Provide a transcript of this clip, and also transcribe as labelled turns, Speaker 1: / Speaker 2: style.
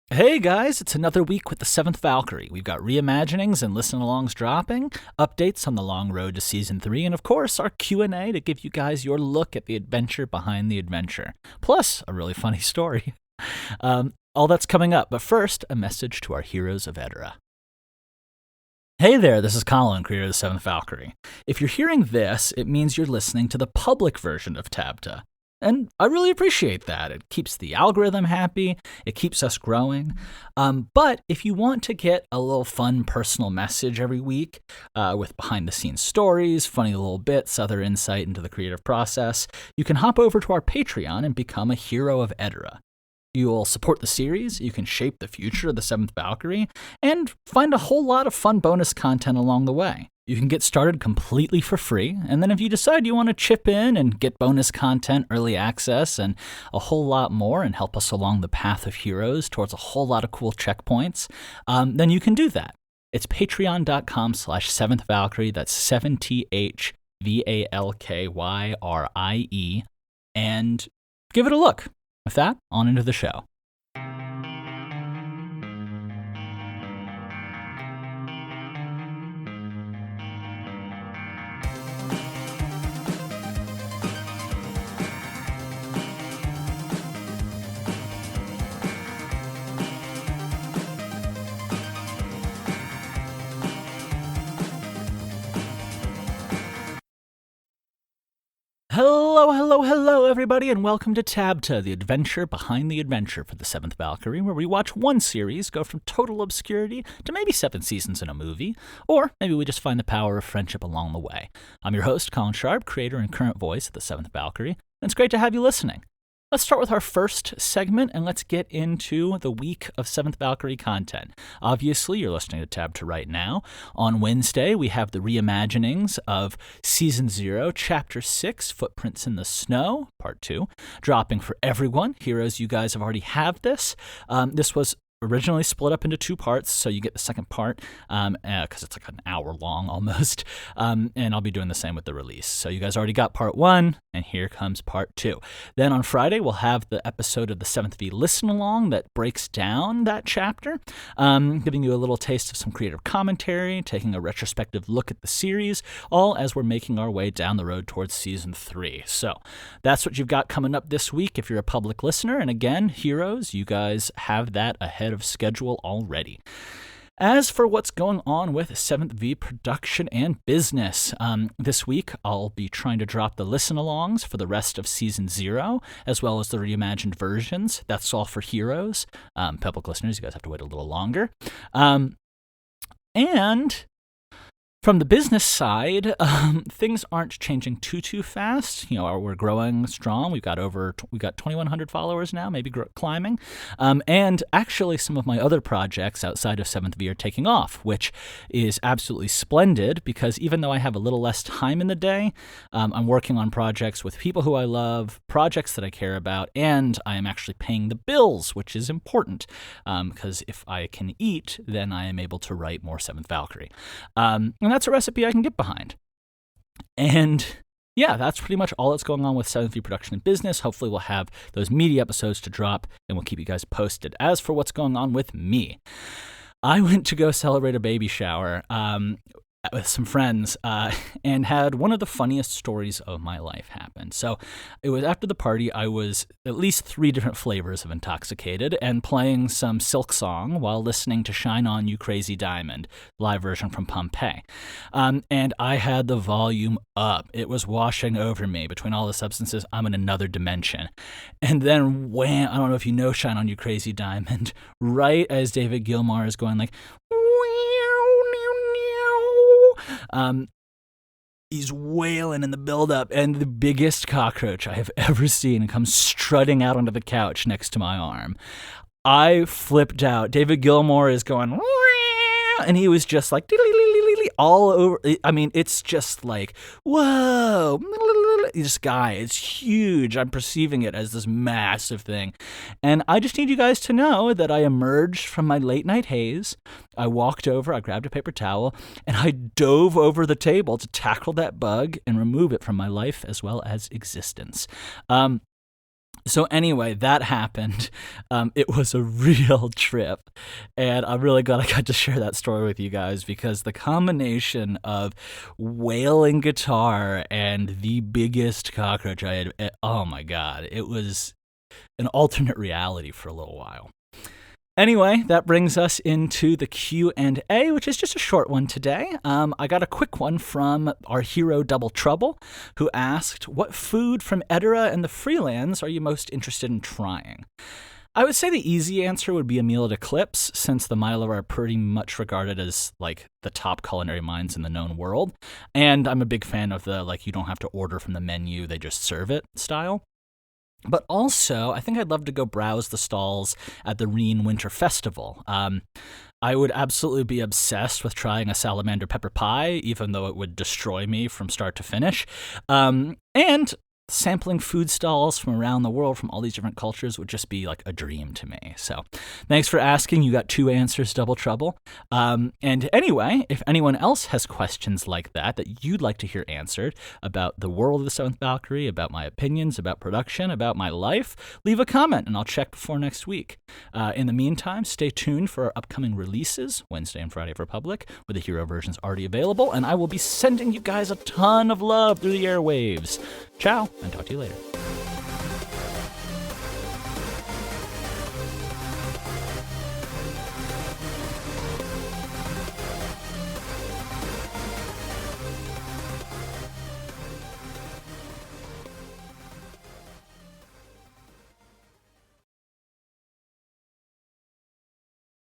Speaker 1: Hey guys, it's another week with the 7th Valkyrie. We've got Reimaginings and Listen Alongs dropping, updates on the long road to Season 3, and of course our Q&A to give you guys your look at the adventure behind the adventure. Plus, a really funny story. All that's coming up, but first, a message to our Heroes of Edara. Hey there, this is Colin, creator of the 7th Valkyrie. If you're hearing this, it means you're listening to the public version of TABTA. And I really appreciate that. It keeps the algorithm happy. It keeps us growing. But if you want to get a little fun personal message every week with behind-the-scenes stories, funny little bits, other insight into the creative process, you can hop over to our Patreon and become a Hero of Edara. You'll support the series, you can shape the future of the 7th Valkyrie, and find a whole lot of fun bonus content along the way. You can get started completely for free, and then if you decide you want to chip in and get bonus content, early access, and a whole lot more and help us along the path of heroes towards a whole lot of cool checkpoints, then you can do that. It's patreon.com/7th Valkyrie, that's 7THVALKYRIE, and give it a look. With that, on into the show. Hello, everybody, and welcome to TABTA, the adventure behind the adventure for the 7th Valkyrie, where we watch one series go from total obscurity to maybe 7 seasons in a movie, or maybe we just find the power of friendship along the way. I'm your host, Colin Sharp, creator and current voice of the 7th Valkyrie, and it's great to have you listening. Let's start with our first segment, and let's get into the week of 7th Valkyrie content. Obviously, you're listening to TABTA right now. On Wednesday, we have the reimaginings of Season 0, Chapter 6, Footprints in the Snow, Part 2, dropping for everyone. Heroes, you guys have already have this. This was originally split up into 2 parts, so you get the second part because it's like an hour long almost, and I'll be doing the same with the release. So you guys already got part 1, and here comes part 2. Then on Friday, we'll have the episode of the 7th V Listen Along that breaks down that chapter, giving you a little taste of some creative commentary, taking a retrospective look at the series, all as we're making our way down the road towards Season 3. So that's what you've got coming up this week if you're a public listener, and again, Heroes, you guys have that ahead of schedule already. As for what's going on with 7th V production and business, this week I'll be trying to drop the Listen Alongs for the rest of Season 0, as well as the reimagined versions. That's all for Heroes. Public listeners, you guys have to wait a little longer. And from the business side, things aren't changing too fast. You know, we're growing strong. We've got 2,100 followers now, maybe climbing. And actually, some of my other projects outside of 7th V are taking off, which is absolutely splendid because even though I have a little less time in the day, I'm working on projects with people who I love, projects that I care about, and I am actually paying the bills, which is important because if I can eat, then I am able to write more 7th Valkyrie. And that's a recipe I can get behind. And yeah, that's pretty much all that's going on with 7th V production and business. Hopefully we'll have those media episodes to drop, and we'll keep you guys posted. As for what's going on with me, I went to go celebrate a baby shower with some friends and had one of the funniest stories of my life happen. So it was after the party, I was at least 3 different flavors of intoxicated and playing some Silk Song while listening to Shine On You Crazy Diamond, live version from Pompeii. And I had the volume up. It was washing over me. Between all the substances, I'm in another dimension. And then wham, I don't know if you know Shine On You Crazy Diamond, right as David Gilmour is going like, he's wailing in the build-up, and the biggest cockroach I have ever seen comes strutting out onto the couch next to my arm. I flipped out. David Gilmour is going, and he was just like, all over. I mean, it's just like, whoa. This guy is huge. I'm perceiving it as this massive thing. And I just need you guys to know that I emerged from my late night haze. I walked over, I grabbed a paper towel, and I dove over the table to tackle that bug and remove it from my life as well as existence. So anyway, that happened. It was a real trip, and I'm really glad I got to share that story with you guys, because the combination of wailing guitar and the biggest cockroach I had, oh my god, it was an alternate reality for a little while. Anyway, that brings us into the Q&A, which is just a short one today. I got a quick one from our hero Double Trouble, who asked, what food from Edara and the Freelands are you most interested in trying? I would say the easy answer would be a meal at Eclipse, since the Milo are pretty much regarded as like the top culinary minds in the known world. And I'm a big fan of the you don't have to order from the menu, they just serve it style. But also, I think I'd love to go browse the stalls at the Reen Winter Festival. I would absolutely be obsessed with trying a salamander pepper pie, even though it would destroy me from start to finish. And sampling food stalls from around the world from all these different cultures would just be like a dream to me. So thanks for asking. You got 2 answers, Double Trouble. And anyway, if anyone else has questions like that you'd like to hear answered about the world of the 7th Valkyrie, about my opinions, about production, about my life, leave a comment and I'll check before next week. In the meantime, stay tuned for our upcoming releases, Wednesday and Friday for Public, where the hero version's already available, and I will be sending you guys a ton of love through the airwaves. Ciao, and talk to you later.